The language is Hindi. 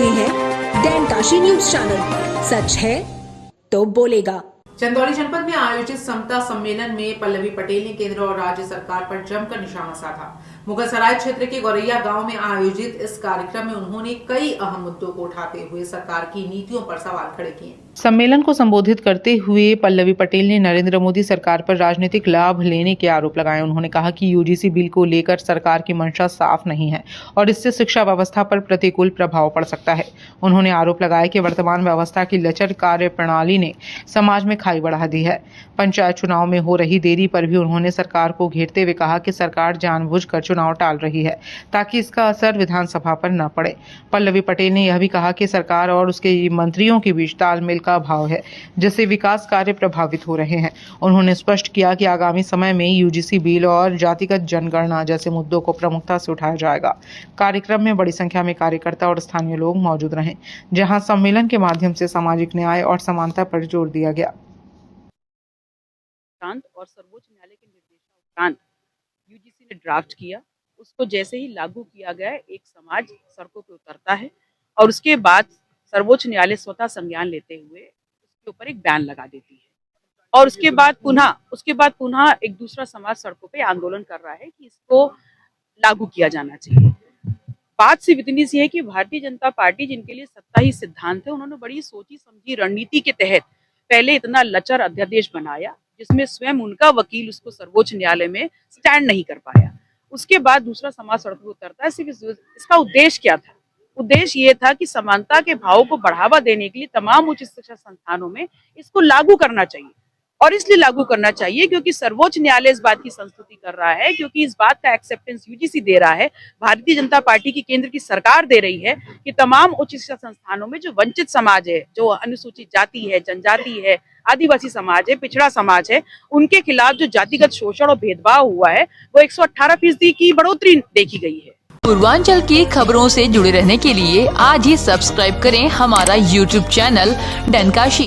रहे हैं डैनकाशी न्यूज चैनल, सच है तो बोलेगा। चंदौली जनपद में आयोजित समता सम्मेलन में पल्लवी पटेल ने केंद्र और राज्य सरकार पर जमकर निशाना साधा। मुगलसराय क्षेत्र के गौरैया गांव में आयोजित इस कार्यक्रम में उन्होंने कई अहम मुद्दों को उठाते हुए सरकार की नीतियों पर सवाल खड़े किए। सम्मेलन को संबोधित करते हुए पल्लवी पटेल ने नरेंद्र मोदी सरकार पर राजनीतिक लाभ लेने के आरोप लगाए। उन्होंने कहा कि यूजीसी बिल को लेकर सरकार की मंशा साफ नहीं है और इससे शिक्षा व्यवस्था पर प्रतिकूल प्रभाव पड़ सकता है। उन्होंने आरोप लगाया कि वर्तमान व्यवस्था की लचर कार्य प्रणाली ने समाज में खाई बढ़ा दी है। पंचायत चुनाव में हो रही देरी पर भी उन्होंने सरकार को घेरते हुए कहा कि सरकार जानबूझकर चुनाव टाल रही है ताकि इसका असर विधानसभा पर न पड़े। पल्लवी पटेल ने यह भी कहा कि सरकार और उसके मंत्रियों के बीच तालमेल का अभाव है, जिससे विकास कार्य प्रभावित हो रहे हैं। उन्होंने स्पष्ट किया कि आगामी समय में यूजीसी बिल और जातिगत जनगणना जैसे मुद्दों को प्रमुखता से उठाया जाएगा। कार्यक्रम में बड़ी संख्या में कार्यकर्ता और स्थानीय लोग मौजूद रहे, जहां सम्मेलन के माध्यम से सामाजिक न्याय और समानता पर जोर दिया गया। और सर्वोच्च न्यायालय के निर्देशानुसार यूजीसी ने ड्राफ्ट किया, उसको जैसे ही लागू किया गया, एक समाज सड़कों पे उतरता है और उसके बाद सर्वोच्च न्यायालय स्वतः संज्ञान लेते हुए उसके ऊपर एक बैन लगा देती है और उसके बाद पुनः एक दूसरा समाज सड़कों पे आंदोलन कर रहा है कि इसको लागू किया जाना चाहिए। बात सिर्फ इतनी सी है कि भारतीय जनता पार्टी, जिनके लिए सत्ता ही सिद्धांत है, उन्होंने बड़ी सोची समझी रणनीति के तहत पहले इतना लचर अध्यादेश बनाया जिसमें स्वयं उनका वकील उसको सर्वोच्च न्यायालय में स्टैंड नहीं कर पाया। उसके बाद दूसरा समाज सड़कों पर उतरता है। सिर्फ इसका उद्देश्य क्या था? उद्देश्य ये था कि समानता के भाव को बढ़ावा देने के लिए तमाम उच्च शिक्षा संस्थानों में इसको लागू करना चाहिए। और इसलिए लागू करना चाहिए क्योंकि सर्वोच्च न्यायालय इस बात की संस्तुति कर रहा है, क्योंकि इस बात का एक्सेप्टेंस यूजीसी दे रहा है, भारतीय जनता पार्टी की केंद्र की सरकार दे रही है कि तमाम उच्च शिक्षा संस्थानों में जो वंचित समाज है, जो अनुसूचित जाति है, जनजाति है, आदिवासी समाज है, पिछड़ा समाज है, उनके खिलाफ जो जातिगत शोषण और भेदभाव हुआ है वो 118% की बढ़ोतरी देखी गई है। पूर्वांचल की खबरों से जुड़े रहने के लिए आज ही सब्सक्राइब करें हमारा YouTube चैनल डैनकाशी।